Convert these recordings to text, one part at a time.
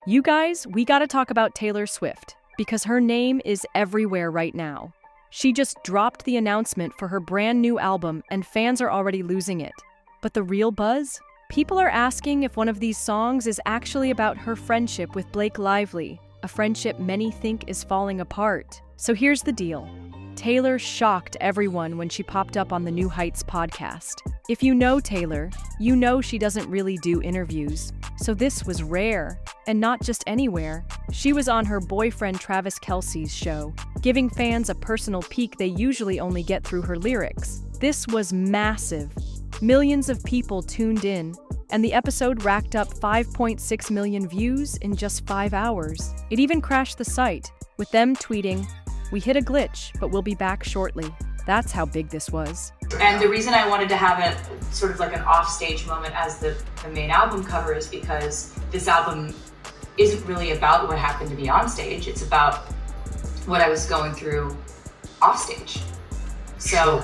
You guys, we gotta talk about Taylor Swift, because her name is everywhere right now. She just dropped the announcement for her brand new album, and fans are already losing it. But the real buzz? People are asking if one of these songs is actually about her friendship with Blake Lively, a friendship many think is falling apart. So here's the deal. Taylor shocked everyone when she popped up on the New Heights podcast. If you know Taylor, you know she doesn't really do interviews. So this was rare, and not just anywhere. She was on her boyfriend Travis Kelce's show, giving fans a personal peek they usually only get through her lyrics. This was massive. Millions of people tuned in, and the episode racked up 5.6 million views in just 5 hours. It even crashed the site, with them tweeting, "We hit a glitch, but we'll be back shortly." That's how big this was. And the reason I wanted to have it sort of like an offstage moment as the main album cover is because this album isn't really about what happened to me on stage. It's about what I was going through offstage. So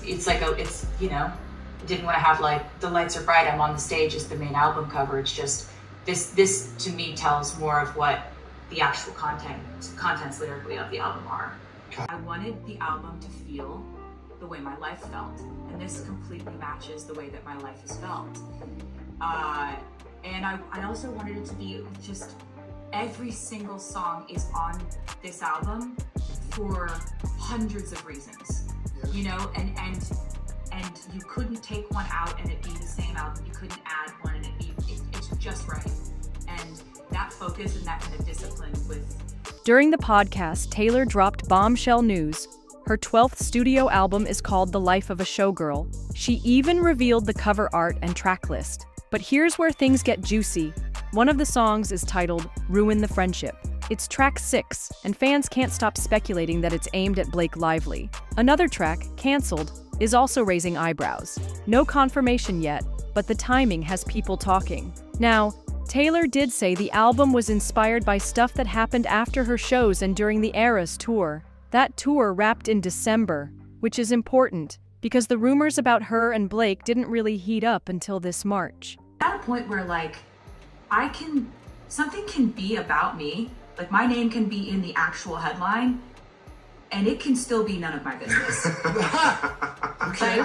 it's like didn't want to have like the lights are bright, I'm on the stage as the main album cover. It's just this to me tells more of what the actual contents lyrically of the album are. I wanted the album to feel the way my life felt, and this completely matches the way that my life has felt. And I also wanted it to be just every single song is on this album for hundreds of reasons, you know, and you couldn't take one out and it be the same album. You couldn't add one and it's just right. And that focus and that kind of discipline with. During the podcast, Taylor dropped bombshell news. Her 12th studio album is called The Life of a Showgirl. She even revealed the cover art and track list. But here's where things get juicy. One of the songs is titled Ruin the Friendship. It's track 6, and fans can't stop speculating that it's aimed at Blake Lively. Another track, Cancelled, is also raising eyebrows. No confirmation yet, but the timing has people talking. Now, Taylor did say the album was inspired by stuff that happened after her shows and during the Eras tour. That tour wrapped in December, which is important, because the rumors about her and Blake didn't really heat up until this March. At a point where something can be about me, like my name can be in the actual headline, and it can still be none of my business. Okay?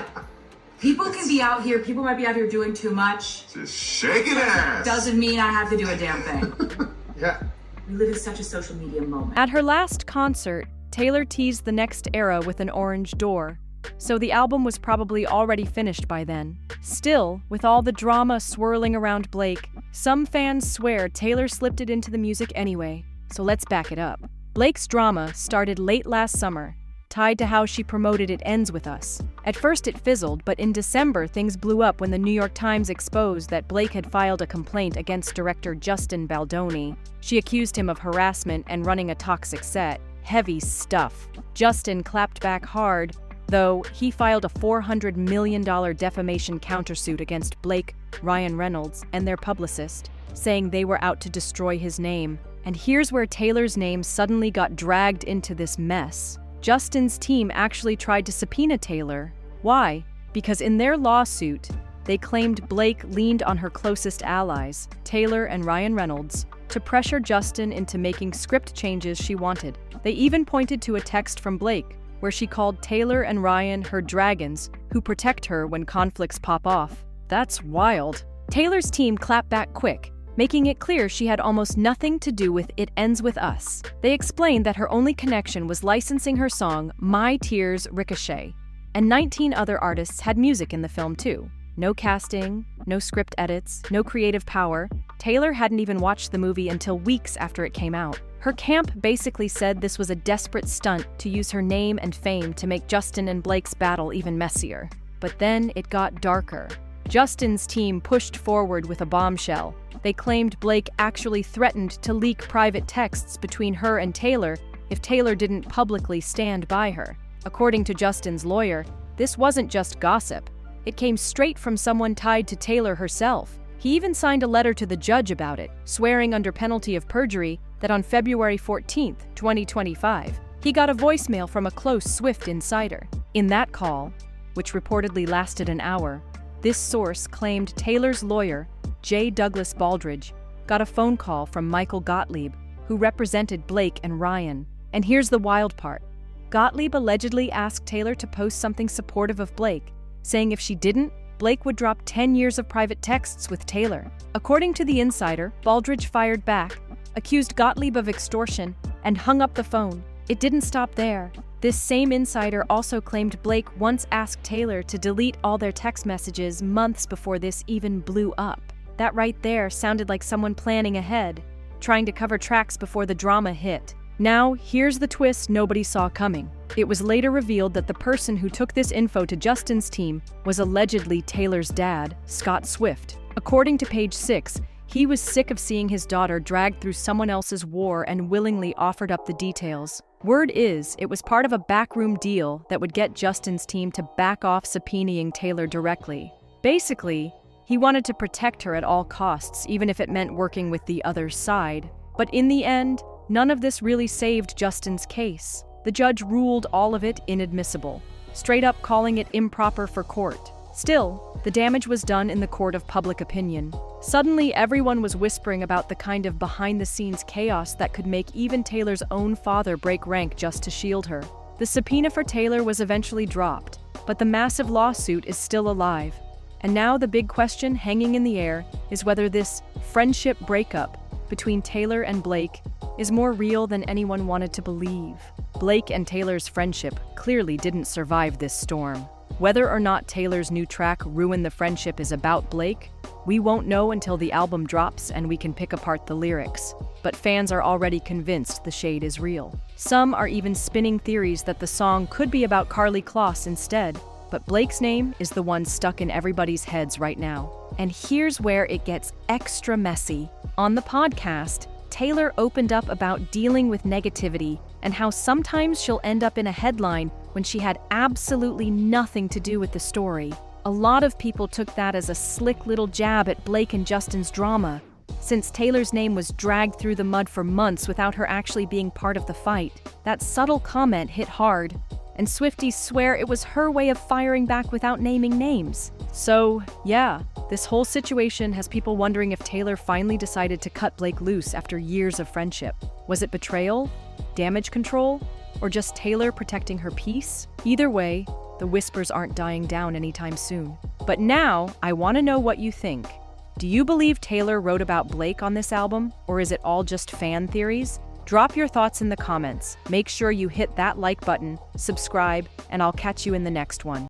People can be out here, people might be out here doing too much. Just shaking ass. Doesn't mean I have to do a damn thing. Yeah. We live in such a social media moment. At her last concert, Taylor teased the next era with an orange door, so the album was probably already finished by then. Still, with all the drama swirling around Blake, some fans swear Taylor slipped it into the music anyway, so let's back it up. Blake's drama started late last summer, tied to how she promoted It Ends With Us. At first it fizzled, but in December things blew up when the New York Times exposed that Blake had filed a complaint against director Justin Baldoni. She accused him of harassment and running a toxic set. Heavy stuff. Justin clapped back hard, though he filed a $400 million defamation countersuit against Blake, Ryan Reynolds, and their publicist, saying they were out to destroy his name. And here's where Taylor's name suddenly got dragged into this mess. Justin's team actually tried to subpoena Taylor. Why? Because in their lawsuit, they claimed Blake leaned on her closest allies, Taylor and Ryan Reynolds, to pressure Justin into making script changes she wanted. They even pointed to a text from Blake, where she called Taylor and Ryan her dragons, who protect her when conflicts pop off. That's wild. Taylor's team clapped back quick, making it clear she had almost nothing to do with It Ends With Us. They explained that her only connection was licensing her song My Tears Ricochet, and 19 other artists had music in the film too. No casting, no script edits, no creative power. Taylor hadn't even watched the movie until weeks after it came out. Her camp basically said this was a desperate stunt to use her name and fame to make Justin and Blake's battle even messier. But then it got darker. Justin's team pushed forward with a bombshell. They claimed Blake actually threatened to leak private texts between her and Taylor if Taylor didn't publicly stand by her. According to Justin's lawyer, this wasn't just gossip. It came straight from someone tied to Taylor herself. He even signed a letter to the judge about it, swearing under penalty of perjury that on February 14, 2025, he got a voicemail from a close Swift insider. In that call, which reportedly lasted an hour, this source claimed Taylor's lawyer, J. Douglas Baldridge, got a phone call from Michael Gottlieb, who represented Blake and Ryan. And here's the wild part. Gottlieb allegedly asked Taylor to post something supportive of Blake, saying if she didn't, Blake would drop 10 years of private texts with Taylor. According to The Insider, Baldridge fired back, accused Gottlieb of extortion, and hung up the phone. It didn't stop there. This same insider also claimed Blake once asked Taylor to delete all their text messages months before this even blew up. That right there sounded like someone planning ahead, trying to cover tracks before the drama hit. Now, here's the twist nobody saw coming. It was later revealed that the person who took this info to Justin's team was allegedly Taylor's dad, Scott Swift. According to Page 6, he was sick of seeing his daughter dragged through someone else's war and willingly offered up the details. Word is, it was part of a backroom deal that would get Justin's team to back off subpoenaing Taylor directly. Basically, he wanted to protect her at all costs, even if it meant working with the other side. But in the end, none of this really saved Justin's case. The judge ruled all of it inadmissible, straight up calling it improper for court. Still, the damage was done in the court of public opinion. Suddenly, everyone was whispering about the kind of behind-the-scenes chaos that could make even Taylor's own father break rank just to shield her. The subpoena for Taylor was eventually dropped, but the massive lawsuit is still alive. And now the big question hanging in the air is whether this friendship breakup between Taylor and Blake is more real than anyone wanted to believe. Blake and Taylor's friendship clearly didn't survive this storm. Whether or not Taylor's new track, Ruin the Friendship, is about Blake, we won't know until the album drops and we can pick apart the lyrics. But fans are already convinced the shade is real. Some are even spinning theories that the song could be about Karlie Kloss instead, but Blake's name is the one stuck in everybody's heads right now. And here's where it gets extra messy. On the podcast, Taylor opened up about dealing with negativity and how sometimes she'll end up in a headline when she had absolutely nothing to do with the story. A lot of people took that as a slick little jab at Blake and Justin's drama, since Taylor's name was dragged through the mud for months without her actually being part of the fight. That subtle comment hit hard, and Swifties swear it was her way of firing back without naming names. So, yeah, this whole situation has people wondering if Taylor finally decided to cut Blake loose after years of friendship. Was it betrayal? Damage control? Or just Taylor protecting her peace? Either way, the whispers aren't dying down anytime soon. But now, I want to know what you think. Do you believe Taylor wrote about Blake on this album, or is it all just fan theories? Drop your thoughts in the comments. Make sure you hit that like button, subscribe, and I'll catch you in the next one.